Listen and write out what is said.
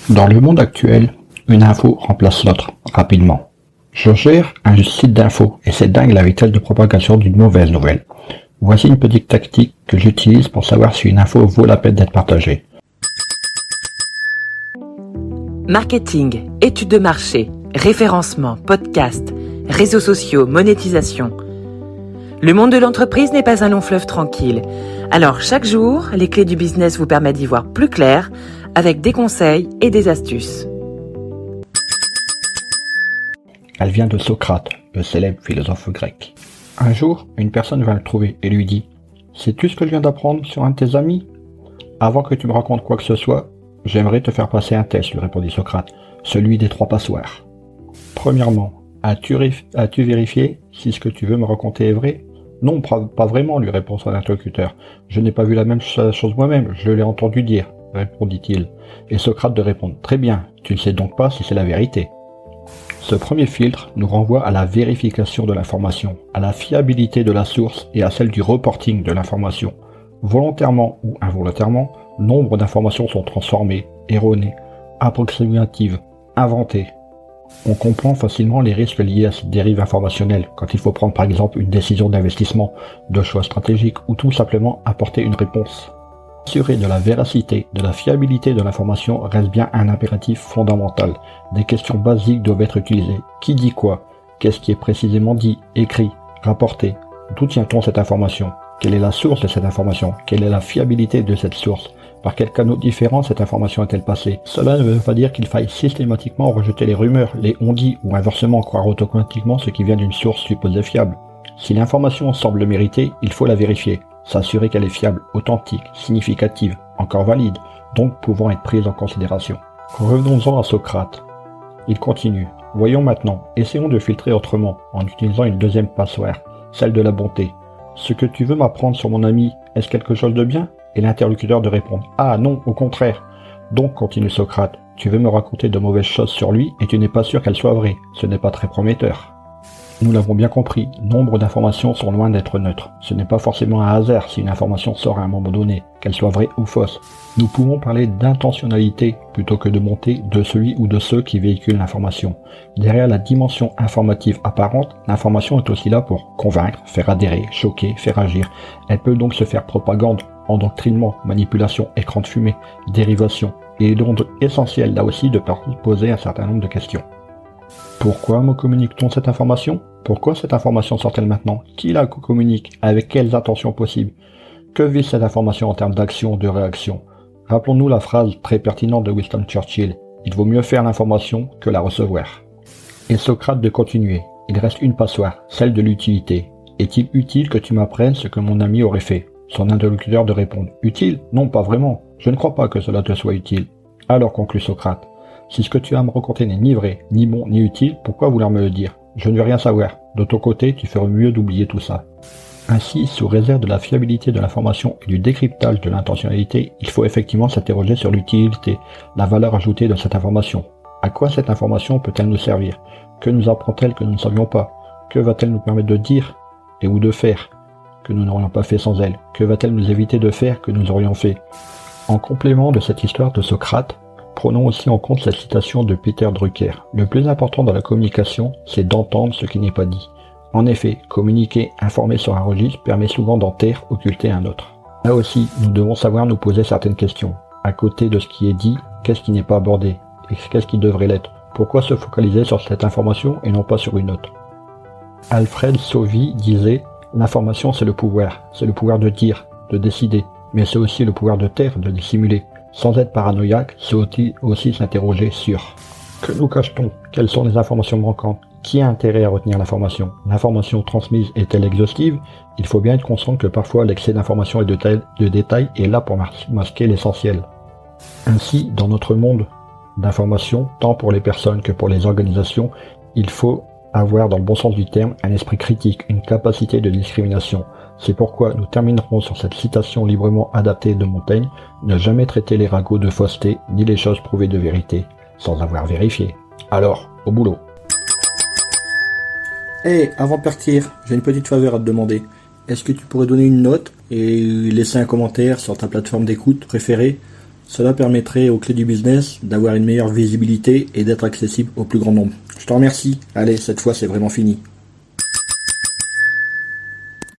Dans le monde actuel, une info remplace l'autre, rapidement. Je gère un site d'info et c'est dingue la vitesse de propagation d'une mauvaise nouvelle. Voici une petite tactique que j'utilise pour savoir si une info vaut la peine d'être partagée. Marketing, études de marché, référencement, podcast, réseaux sociaux, monétisation. Le monde de l'entreprise n'est pas un long fleuve tranquille. Alors chaque jour, les clés du business vous permettent d'y voir plus clair avec des conseils et des astuces. Elle vient de Socrate, le célèbre philosophe grec. Un jour, une personne vint le trouver et lui dit « Sais-tu ce que je viens d'apprendre sur un de tes amis ? Avant que tu me racontes quoi que ce soit, j'aimerais te faire passer un test, lui répondit Socrate, celui des 3 passoires. Premièrement, as-tu vérifié si ce que tu veux me raconter est vrai ? Non, pas vraiment, lui répond son interlocuteur. Je n'ai pas vu la même chose moi-même, je l'ai entendu dire, répondit-il. Et Socrate de répondre, très bien, tu ne sais donc pas si c'est la vérité. Ce premier filtre nous renvoie à la vérification de l'information, à la fiabilité de la source et à celle du reporting de l'information. Volontairement ou involontairement, nombre d'informations sont transformées, erronées, approximatives, inventées. On comprend facilement les risques liés à cette dérive informationnelle quand il faut prendre par exemple une décision d'investissement, de choix stratégique ou tout simplement apporter une réponse. S'assurer de la véracité, de la fiabilité de l'information reste bien un impératif fondamental. Des questions basiques doivent être utilisées. Qui dit quoi ? Qu'est-ce qui est précisément dit, écrit, rapporté ? D'où tient-on cette information ? Quelle est la source de cette information ? Quelle est la fiabilité de cette source ? Par quels canaux différents cette information est-elle passée ? Cela ne veut pas dire qu'il faille systématiquement rejeter les rumeurs, les on-dit ou inversement croire automatiquement ce qui vient d'une source supposée fiable. Si l'information semble méritée, il faut la vérifier, s'assurer qu'elle est fiable, authentique, significative, encore valide, donc pouvant être prise en considération. Revenons-en à Socrate. Il continue. Voyons maintenant, essayons de filtrer autrement, en utilisant une deuxième passoire, celle de la bonté. Ce que tu veux m'apprendre sur mon ami, est-ce quelque chose de bien ? Et l'interlocuteur de répondre « Ah non, au contraire !» Donc, continue Socrate, tu veux me raconter de mauvaises choses sur lui et tu n'es pas sûr qu'elles soient vraies. Ce n'est pas très prometteur. Nous l'avons bien compris, nombre d'informations sont loin d'être neutres. Ce n'est pas forcément un hasard si une information sort à un moment donné, qu'elle soit vraie ou fausse. Nous pouvons parler d'intentionnalité plutôt que de bonté de celui ou de ceux qui véhiculent l'information. Derrière la dimension informative apparente, l'information est aussi là pour convaincre, faire adhérer, choquer, faire agir. Elle peut donc se faire propagande, endoctrinement, manipulation, écran de fumée, dérivation. Il est donc essentiel là aussi de poser un certain nombre de questions. Pourquoi me communique-t-on cette information ? Pourquoi cette information sort-elle maintenant ? Qui la communique ? Avec quelles intentions possibles ? Que vise cette information en termes d'action, de réaction ? Rappelons-nous la phrase très pertinente de Winston Churchill. Il vaut mieux faire l'information que la recevoir. Et Socrate de continuer. Il reste une passoire, celle de l'utilité. Est-il utile que tu m'apprennes ce que mon ami aurait fait ? Son interlocuteur de répondre. Utile ? Non, pas vraiment. Je ne crois pas que cela te soit utile. Alors conclut Socrate. Si ce que tu as à me raconter n'est ni vrai, ni bon, ni utile, pourquoi vouloir me le dire ? Je ne veux rien savoir. De ton côté, tu ferais mieux d'oublier tout ça. Ainsi, sous réserve de la fiabilité de l'information et du décryptage de l'intentionnalité, il faut effectivement s'interroger sur l'utilité, la valeur ajoutée de cette information. À quoi cette information peut-elle nous servir ? Que nous apprend-elle que nous ne savions pas ? Que va-t-elle nous permettre de dire et ou de faire que nous n'aurions pas fait sans elle ? Que va-t-elle nous éviter de faire que nous aurions fait ? En complément de cette histoire de Socrate, prenons aussi en compte la citation de Peter Drucker. Le plus important dans la communication, c'est d'entendre ce qui n'est pas dit. En effet, communiquer, informer sur un registre permet souvent d'en taire, occulter un autre. Là aussi, nous devons savoir nous poser certaines questions. À côté de ce qui est dit, qu'est-ce qui n'est pas abordé ? Et qu'est-ce qui devrait l'être ? Pourquoi se focaliser sur cette information et non pas sur une autre ? Alfred Sauvy disait « L'information c'est le pouvoir de dire, de décider, mais c'est aussi le pouvoir de taire, de dissimuler. Sans être paranoïaque, c'est aussi s'interroger sur que nous cache-t-on ? Quelles sont les informations manquantes ? Qui a intérêt à retenir l'information ? L'information transmise est-elle exhaustive ? Il faut bien être conscient que parfois l'excès d'informations et de détails est là pour masquer l'essentiel. Ainsi, dans notre monde d'information, tant pour les personnes que pour les organisations, il faut avoir, dans le bon sens du terme, un esprit critique, une capacité de discrimination. C'est pourquoi nous terminerons sur cette citation librement adaptée de Montaigne, ne jamais traiter les ragots de fausseté, ni les choses prouvées de vérité, sans avoir vérifié. Alors, au boulot. Avant de partir, j'ai une petite faveur à te demander. Est-ce que tu pourrais donner une note et laisser un commentaire sur ta plateforme d'écoute préférée ? Cela permettrait aux clés du business d'avoir une meilleure visibilité et d'être accessible au plus grand nombre. Je te remercie. Allez, cette fois c'est vraiment fini.